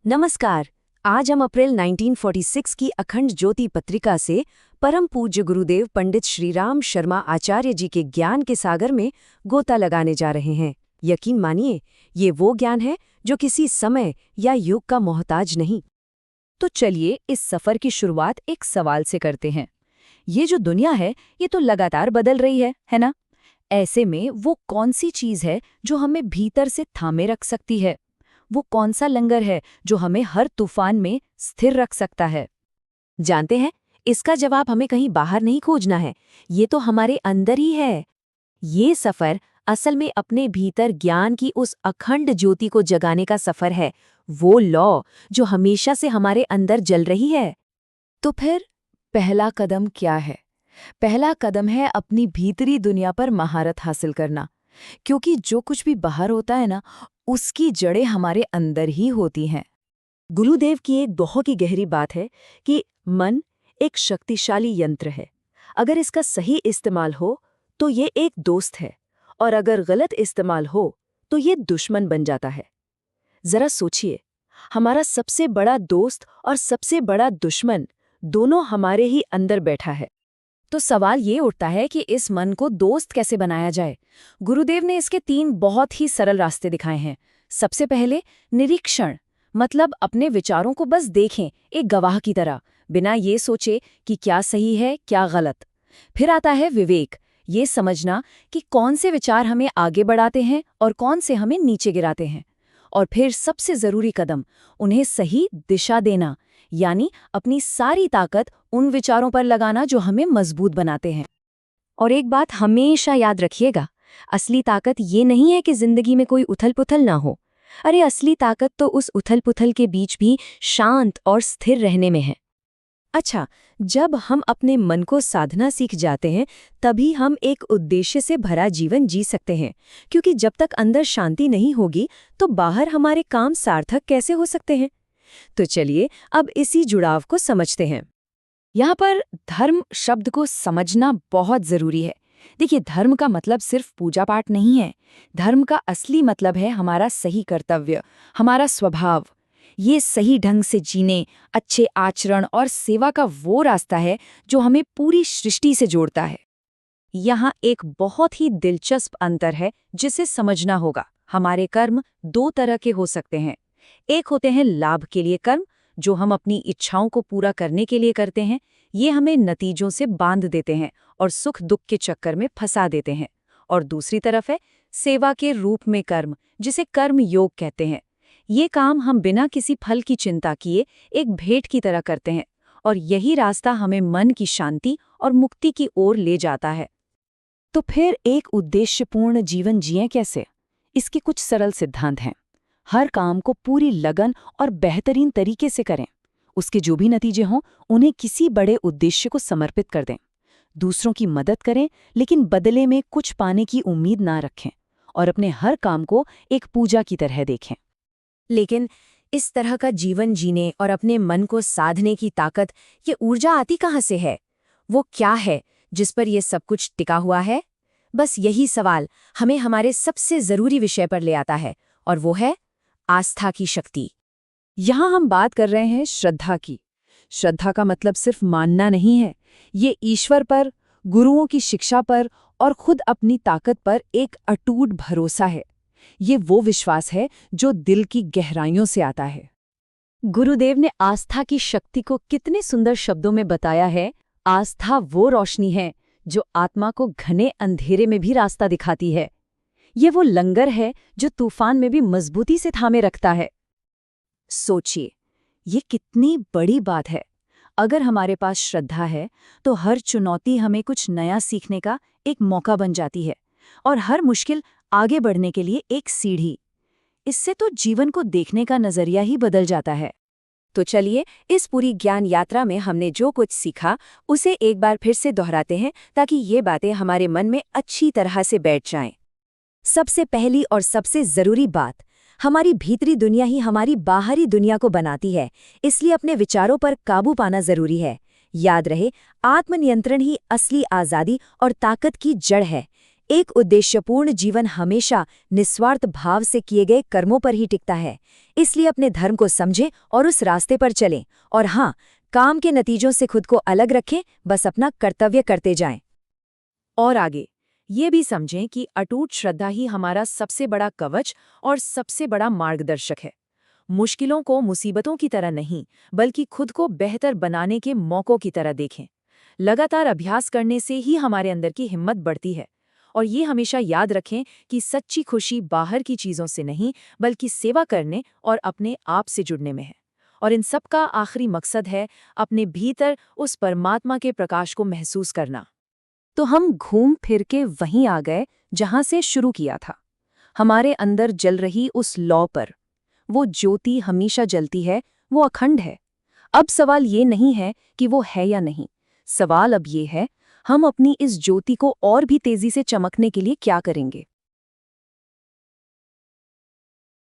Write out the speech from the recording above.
नमस्कार। आज हम अप्रैल 1946 की अखंड ज्योति पत्रिका से परम पूज्य गुरुदेव पंडित श्रीराम शर्मा आचार्य जी के ज्ञान के सागर में गोता लगाने जा रहे हैं। यकीन मानिए, ये वो ज्ञान है जो किसी समय या युग का मोहताज नहीं। तो चलिए इस सफर की शुरुआत एक सवाल से करते हैं। ये जो दुनिया है, ये तो लगातार बदल रही है ना? ऐसे में वो कौन सी चीज है जो हमें भीतर से थामे रख सकती है? वो कौन सा लंगर है जो हमें हर तूफान में स्थिर रख सकता है? जानते हैं, इसका जवाब हमें कहीं बाहर नहीं खोजना है, ये तो हमारे अंदर ही है। ये सफर असल में अपने भीतर ज्ञान की उस अखंड ज्योति को जगाने का सफर है, वो लौ जो हमेशा से हमारे अंदर जल रही है। तो फिर पहला कदम क्या है? पहला कदम है अपनी भीतरी दुनिया पर महारत हासिल करना, क्योंकि जो कुछ भी बाहर होता है ना, उसकी जड़ें हमारे अंदर ही होती हैं। गुरुदेव की एक बहुत ही गहरी बात है कि मन एक शक्तिशाली यंत्र है। अगर इसका सही इस्तेमाल हो तो ये एक दोस्त है, और अगर गलत इस्तेमाल हो तो ये दुश्मन बन जाता है। जरा सोचिए, हमारा सबसे बड़ा दोस्त और सबसे बड़ा दुश्मन दोनों हमारे ही अंदर बैठा है। तो सवाल ये उठता है कि इस मन को दोस्त कैसे बनाया जाए। गुरुदेव ने इसके 3 बहुत ही सरल रास्ते दिखाए हैं। सबसे पहले निरीक्षण, मतलब अपने विचारों को बस देखें, एक गवाह की तरह, बिना ये सोचे कि क्या सही है क्या गलत। फिर आता है विवेक, ये समझना कि कौन से विचार हमें आगे बढ़ाते हैं और कौन से हमें नीचे गिराते हैं। और फिर सबसे जरूरी कदम, उन्हें सही दिशा देना, यानी अपनी सारी ताकत उन विचारों पर लगाना जो हमें मजबूत बनाते हैं। और एक बात हमेशा याद रखिएगा, असली ताकत ये नहीं है कि जिंदगी में कोई उथल-पुथल ना हो। अरे असली ताकत तो उस उथल-पुथल के बीच भी शांत और स्थिर रहने में है। अच्छा, जब हम अपने मन को साधना सीख जाते हैं, तभी हम एक उद्देश्य से भरा जीवन जी सकते हैं, क्योंकि जब तक अंदर शांति नहीं होगी तो बाहर हमारे काम सार्थक कैसे हो सकते हैं। तो चलिए अब इसी जुड़ाव को समझते हैं। यहाँ पर धर्म शब्द को समझना बहुत जरूरी है। देखिए, धर्म का मतलब सिर्फ पूजा पाठ नहीं है। धर्म का असली मतलब है हमारा सही कर्तव्य, हमारा स्वभाव। ये सही ढंग से जीने, अच्छे आचरण और सेवा का वो रास्ता है जो हमें पूरी सृष्टि से जोड़ता है। यहाँ एक बहुत ही दिलचस्प अंतर है जिसे समझना होगा। हमारे कर्म 2 तरह के हो सकते हैं। एक होते हैं लाभ के लिए कर्म, जो हम अपनी इच्छाओं को पूरा करने के लिए करते हैं। ये हमें नतीजों से बांध देते हैं और सुख दुख के चक्कर में फंसा देते हैं। और दूसरी तरफ है सेवा के रूप में कर्म, जिसे कर्म योग कहते हैं। ये काम हम बिना किसी फल की चिंता किए एक भेंट की तरह करते हैं, और यही रास्ता हमें मन की शांति और मुक्ति की ओर ले जाता है। तो फिर एक उद्देश्यपूर्ण जीवन जिएं कैसे? इसके कुछ सरल सिद्धांत हैं। हर काम को पूरी लगन और बेहतरीन तरीके से करें। उसके जो भी नतीजे हों, उन्हें किसी बड़े उद्देश्य को समर्पित कर दें। दूसरों की मदद करें, लेकिन बदले में कुछ पाने की उम्मीद ना रखें। और अपने हर काम को एक पूजा की तरह देखें। लेकिन इस तरह का जीवन जीने और अपने मन को साधने की ताकत, ये ऊर्जा आती कहाँ से है? वो क्या है जिस पर ये सब कुछ टिका हुआ है? बस यही सवाल हमें हमारे सबसे जरूरी विषय पर ले आता है, और वो है आस्था की शक्ति। यहाँ हम बात कर रहे हैं श्रद्धा की। श्रद्धा का मतलब सिर्फ मानना नहीं है। ये ईश्वर पर, गुरुओं की शिक्षा पर और खुद अपनी ताकत पर एक अटूट भरोसा है। ये वो विश्वास है जो दिल की गहराइयों से आता है। गुरुदेव ने आस्था की शक्ति को कितने सुंदर शब्दों में बताया है। आस्था वो रोशनी है जो आत्मा को घने अंधेरे में भी रास्ता दिखाती है। ये वो लंगर है जो तूफान में भी मजबूती से थामे रखता है। सोचिए, ये कितनी बड़ी बात है। अगर हमारे पास श्रद्धा है तो हर चुनौती हमें कुछ नया सीखने का एक मौका बन जाती है, और हर मुश्किल आगे बढ़ने के लिए एक सीढ़ी। इससे तो जीवन को देखने का नजरिया ही बदल जाता है। तो चलिए, इस पूरी ज्ञान यात्रा में हमने जो कुछ सीखा उसे एक बार फिर से दोहराते हैं, ताकि ये बातें हमारे मन में अच्छी तरह से बैठ जाएं। सबसे पहली और सबसे जरूरी बात, हमारी भीतरी दुनिया ही हमारी बाहरी दुनिया को बनाती है, इसलिए अपने विचारों पर काबू पाना जरूरी है। याद रहे, आत्मनियंत्रण ही असली आज़ादी और ताकत की जड़ है। एक उद्देश्यपूर्ण जीवन हमेशा निस्वार्थ भाव से किए गए कर्मों पर ही टिकता है। इसलिए अपने धर्म को समझें और उस रास्ते पर चलें। और हाँ, काम के नतीजों से खुद को अलग रखें, बस अपना कर्तव्य करते जाएं। और आगे ये भी समझें कि अटूट श्रद्धा ही हमारा सबसे बड़ा कवच और सबसे बड़ा मार्गदर्शक है। मुश्किलों को मुसीबतों की तरह नहीं, बल्कि खुद को बेहतर बनाने के मौकों की तरह देखें। लगातार अभ्यास करने से ही हमारे अंदर की हिम्मत बढ़ती है। और ये हमेशा याद रखें कि सच्ची खुशी बाहर की चीज़ों से नहीं, बल्कि सेवा करने और अपने आप से जुड़ने में है। और इन सब का आखिरी मकसद है अपने भीतर उस परमात्मा के प्रकाश को महसूस करना। तो हम घूम फिर के वहीं आ गए जहां से शुरू किया था, हमारे अंदर जल रही उस लौ पर। वो ज्योति हमेशा जलती है, वो अखंड है। अब सवाल ये नहीं है कि वो है या नहीं, सवाल अब ये है, हम अपनी इस ज्योति को और भी तेजी से चमकने के लिए क्या करेंगे।